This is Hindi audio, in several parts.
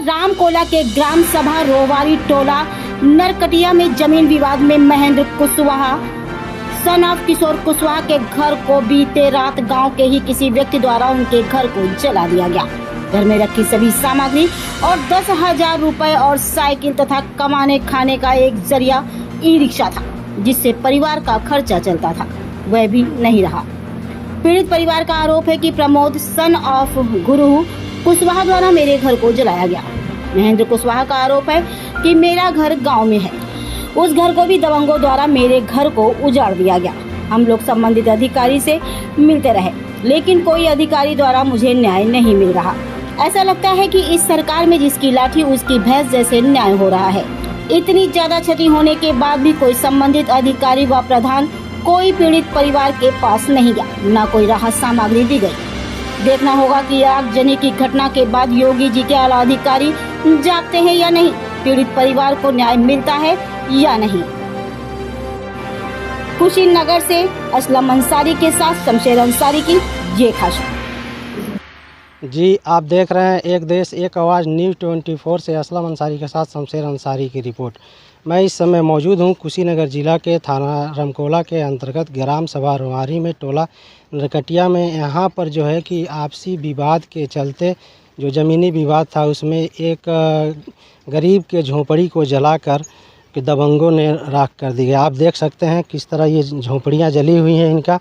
रामकोला के ग्राम सभा रोवारी टोला नरकटिया में जमीन विवाद में महेंद्र कुशवाहा सन ऑफ किशोर कुशवाहा के घर को बीते रात गांव के ही किसी व्यक्ति द्वारा उनके घर को जला दिया गया। घर में रखी सभी सामग्री और 10,000 रुपए और साइकिल तथा कमाने खाने का एक जरिया ई रिक्शा था, जिससे परिवार का खर्चा चलता था, वह भी नहीं रहा। पीड़ित परिवार का आरोप है कि प्रमोद सन ऑफ गुरु कुशवाहा द्वारा मेरे घर को जलाया गया। महेंद्र कुशवाहा का आरोप है कि मेरा घर गांव में है, उस घर को भी दबंगों द्वारा मेरे घर को उजाड़ दिया गया। हम लोग संबंधित अधिकारी से मिलते रहे, लेकिन कोई अधिकारी द्वारा मुझे न्याय नहीं मिल रहा। ऐसा लगता है कि इस सरकार में जिसकी लाठी उसकी भैंस जैसे न्याय हो रहा है। इतनी ज्यादा क्षति होने के बाद भी कोई संबंधित अधिकारी व प्रधान कोई पीड़ित परिवार के पास नहीं गया, न कोई राहत सामग्री दी गई। देखना होगा कि आगजनी की घटना के बाद योगी जी के आला अधिकारी जागते हैं या नहीं, पीड़ित परिवार को न्याय मिलता है या नहीं। कुशीनगर से असलम अंसारी के साथ शमशेर अंसारी की ये खास। जी, आप देख रहे हैं एक देश एक आवाज़ न्यूज़ 24 से असलम अंसारी के साथ शमशेर अंसारी की रिपोर्ट। मैं इस समय मौजूद हूं कुशीनगर जिला के थाना रामकोला के अंतर्गत ग्राम सभा रोवारी में टोला नरकटिया में। यहाँ पर जो है कि आपसी विवाद के चलते जो ज़मीनी विवाद था उसमें एक गरीब के झोंपड़ी को जलाकर के दबंगों ने राख कर दी गया। आप देख सकते हैं किस तरह ये झोंपड़ियाँ जली हुई हैं। इनका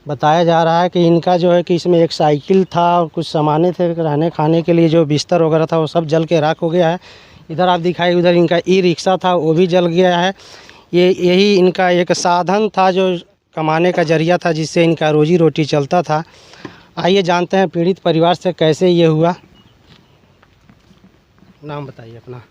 बताया जा रहा है कि इनका जो है कि इसमें एक साइकिल था और कुछ सामानें थे रहने खाने के लिए, जो बिस्तर वगैरह था वो सब जल के राख हो गया है। इधर आप दिखाई, उधर इनका ई रिक्शा था वो भी जल गया है। यही इनका एक साधन था जो कमाने का जरिया था, जिससे इनका रोजी रोटी चलता था। आइए जानते हैं पीड़ित परिवार से कैसे ये हुआ। नाम बताइए अपना।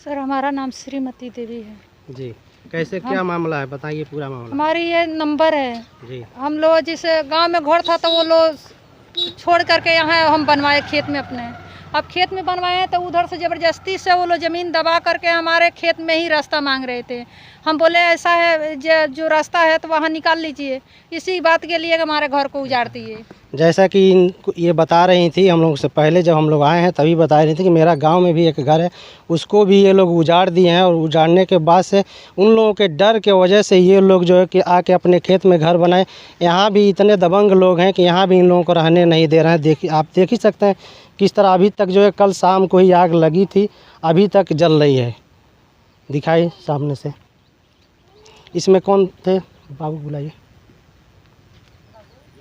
सर, हमारा नाम श्रीमती देवी है जी। कैसे क्या मामला है, बताइए पूरा मामला। हमारी ये नंबर है जी। हम लोग जिस गांव में घर था तो वो लोग छोड़ करके यहाँ हम बनवाए खेत में अपने। अब खेत में बनवाए हैं तो उधर से ज़बरदस्ती से वो लोग ज़मीन दबा करके हमारे खेत में ही रास्ता मांग रहे थे। हम बोले ऐसा है जो रास्ता है तो वहाँ निकाल लीजिए, इसी बात के लिए हमारे घर को उजाड़ दिए। जैसा कि ये बता रही थी, हम लोग से पहले जब हम लोग आए हैं तभी बता रही थी कि मेरा गांव में भी एक घर है, उसको भी ये लोग उजाड़ दिए हैं। और उजाड़ने के बाद से उन लोगों के डर के वजह से ये लोग जो है कि आके अपने खेत में घर बनाए। यहाँ भी इतने दबंग लोग हैं कि यहाँ भी इन लोगों को रहने नहीं दे रहे हैं। देखिए, आप देख ही सकते हैं किस तरह अभी तक जो है, कल शाम को ही आग लगी थी, अभी तक जल रही है। दिखाई सामने से। इसमें कौन थे? बाबू बुलाइए।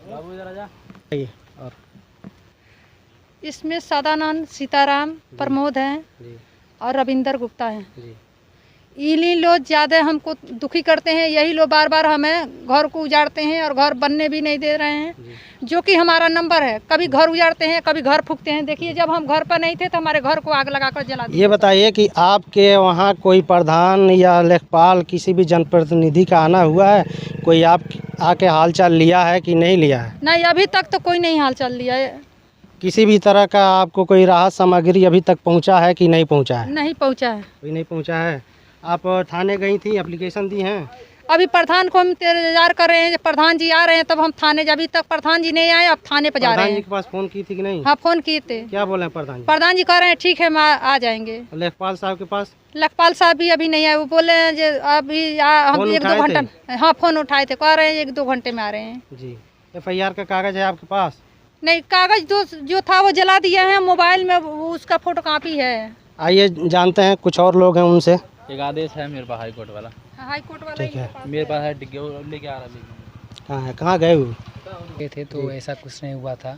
बाबू जरा जा। और इसमें सदानंद, सीताराम, प्रमोद हैं और रविंदर गुप्ता हैं। इन्हीं लोग ज़्यादा हमको दुखी करते हैं। यही लोग बार बार हमें घर को उजाड़ते हैं और घर बनने भी नहीं दे रहे हैं, जो कि हमारा नंबर है। कभी घर उजाड़ते हैं, कभी घर फूकते हैं। देखिए, जब हम घर पर नहीं थे तो हमारे घर को आग लगाकर जला दिया। ये बताइए कि आपके वहाँ कोई प्रधान या लेखपाल किसी भी जनप्रतिनिधि का आना हुआ है? कोई आप आके हालचाल लिया है कि नहीं लिया है? नहीं, अभी तक तो कोई नहीं हालचाल लिया है। किसी भी तरह का आपको कोई राहत सामग्री अभी तक पहुँचा है कि नहीं पहुँचा है? नहीं पहुँचा है। कोई नहीं पहुँचा है। आप थाने गई थी, एप्लीकेशन दी हैं? अभी प्रधान को हम इंतजार कर रहे हैं, जब प्रधान जी आ रहे हैं तब हम थाने। जब अभी तक प्रधान जी नहीं आए, अब थाने पर जा रहे हैं। प्रधान जी के पास फ़ोन की थी कि नहीं? हाँ, फ़ोन किए थे। क्या बोले प्रधान जी? प्रधान जी कह रहे हैं ठीक है, हम आ जाएंगे। लेखपाल साहब के पास? लेखपाल साहब भी अभी नहीं आए। वो बोले हैं जो अभी हम 1-2 घंटा। हाँ, फ़ोन उठाए थे, कह रहे हैं 1-2 घंटे में आ रहे हैं। जी। FIR का कागज़ है आपके पास? नहीं, कागज़ जो था वो जला दिया है। मोबाइल में उसका फोटोकॉपी है। आइए जानते हैं, कुछ और लोग हैं उनसे। एक आदेश है मेरे पास हाई कोर्ट वाला। हाई कोर्ट वाला ठीक है। मेरे पास है, लेके आ रहा। कहाँ है, कहाँ गए हुए थे तो ऐसा कुछ नहीं हुआ था,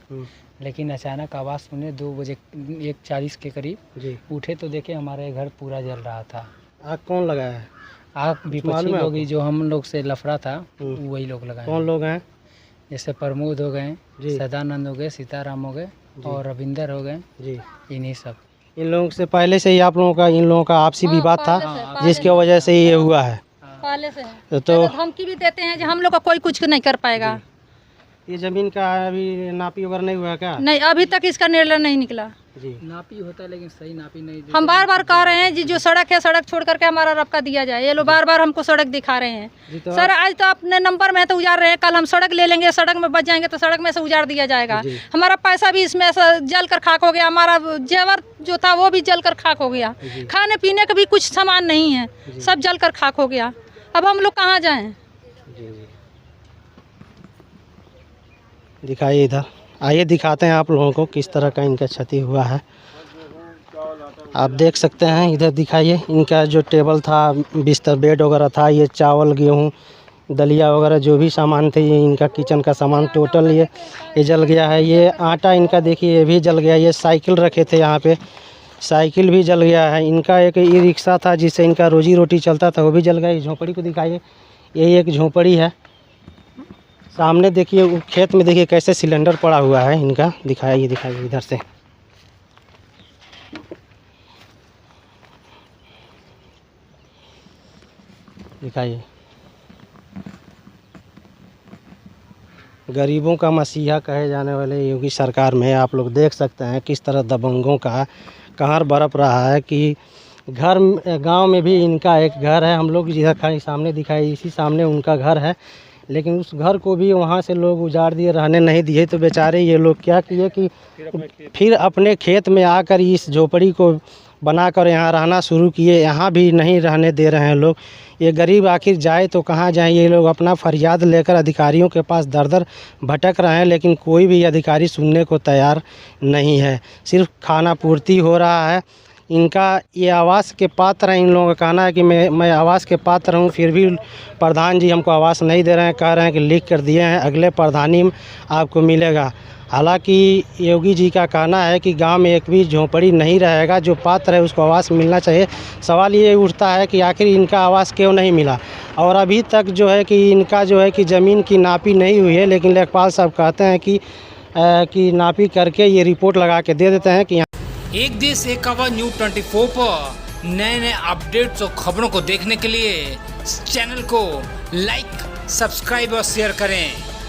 लेकिन अचानक आवाज़ सुने 2 बजे 1:40 के करीब जी। उठे तो देखे हमारे घर पूरा जल रहा था। आग कौन लगाया है? आग विपक्षी लोग ही, जो हम लोग से लफड़ा था वही लोग लगाए। कौन लोग हैं? जैसे प्रमोद हो गए, सदानंद हो गए, सीताराम हो गए और रविंदर हो गए जी। इन्हीं सब। इन लोगों से पहले से ही आप लोगों का इन लोगों का आपसी विवाद था, जिसकी वजह से ये हुआ है? पहले से है। तो धमकी भी देते हैं जो हम लोग का कोई कुछ नहीं कर पाएगा। ये ज़मीन का अभी नापी वगैरह नहीं हुआ है क्या? नहीं, अभी तक इसका निर्णय नहीं निकला। जी नापी होता है लेकिन सही नापी नहीं देते। हम बार बार कह रहे हैं जी जो सड़क है सड़क छोड़ करके हमारा रबका दिया जाए। ये लोग बार बार हमको सड़क दिखा रहे हैं। जी, तो सर आज तो अपने नंबर में है तो उजाड़ रहे हैं, कल हम सड़क ले लेंगे, सड़क में बच जाएंगे तो सड़क में से उजाड़ दिया जाएगा। जी। हमारा पैसा भी इसमें से जल कर खाक हो गया, हमारा जेवर जो था वो भी जल कर खाक हो गया, जी। खाने पीने का भी कुछ सामान नहीं है, सब जल कर खाक हो गया। अब हम लोग कहाँ जाएं? जी जी दिखाइए इधर, आइए दिखाते हैं आप लोगों को किस तरह का इनका क्षति हुआ है। आप देख सकते हैं, इधर दिखाइए इनका जो टेबल था, बिस्तर बेड वगैरह था, ये चावल गेहूँ दलिया वगैरह जो भी सामान थे, ये इनका किचन का सामान टोटल ये जल गया है। ये आटा इनका देखिए ये भी जल गया। ये साइकिल रखे थे यहाँ पे, साइकिल भी जल गया है। इनका एक ई रिक्शा था जिससे इनका रोजी रोटी चलता था, वो भी जल गया। इस झोंपड़ी को दिखाइए, ये एक झोंपड़ी है। सामने देखिए वो खेत में देखिए कैसे सिलेंडर पड़ा हुआ है इनका। दिखाइए इधर से। दिखाइए, गरीबों का मसीहा कहे जाने वाले योगी सरकार में आप लोग देख सकते हैं किस तरह दबंगों का कहर बरप रहा है कि गांव में भी इनका एक घर है। हम लोग जिधर खाली सामने दिखाई, इसी सामने उनका घर है, लेकिन उस घर को भी वहाँ से लोग उजाड़ दिए, रहने नहीं दिए। तो बेचारे ये लोग क्या किए कि फिर अपने खेत में आकर इस झोपड़ी को बनाकर यहाँ रहना शुरू किए। यहाँ भी नहीं रहने दे रहे हैं लोग। ये गरीब आखिर जाए तो कहाँ जाए? ये लोग अपना फरियाद लेकर अधिकारियों के पास दर दर भटक रहे हैं, लेकिन कोई भी अधिकारी सुनने को तैयार नहीं है। सिर्फ खाना पूर्ति हो रहा है। इनका ये आवास के पात्र हैं। इन लोगों का कहना है कि मैं आवास के पात्र हूँ, फिर भी प्रधान जी हमको आवास नहीं दे रहे हैं। कह रहे हैं कि लिख कर दिए हैं, अगले प्रधानी में आपको मिलेगा। हालांकि योगी जी का कहना है कि गांव में एक भी झोंपड़ी नहीं रहेगा, जो पात्र है उसको आवास मिलना चाहिए। सवाल ये उठता है कि आखिर इनका आवास क्यों नहीं मिला, और अभी तक जो है कि इनका जो है कि ज़मीन की नापी नहीं हुई है। लेकिन लेखपाल साहब कहते हैं कि नापी करके ये रिपोर्ट लगा के दे देते हैं कि एक देश एक आवाज़ न्यूज़ 24 पर नए अपडेट्स और खबरों को देखने के लिए चैनल को लाइक, सब्सक्राइब और शेयर करें।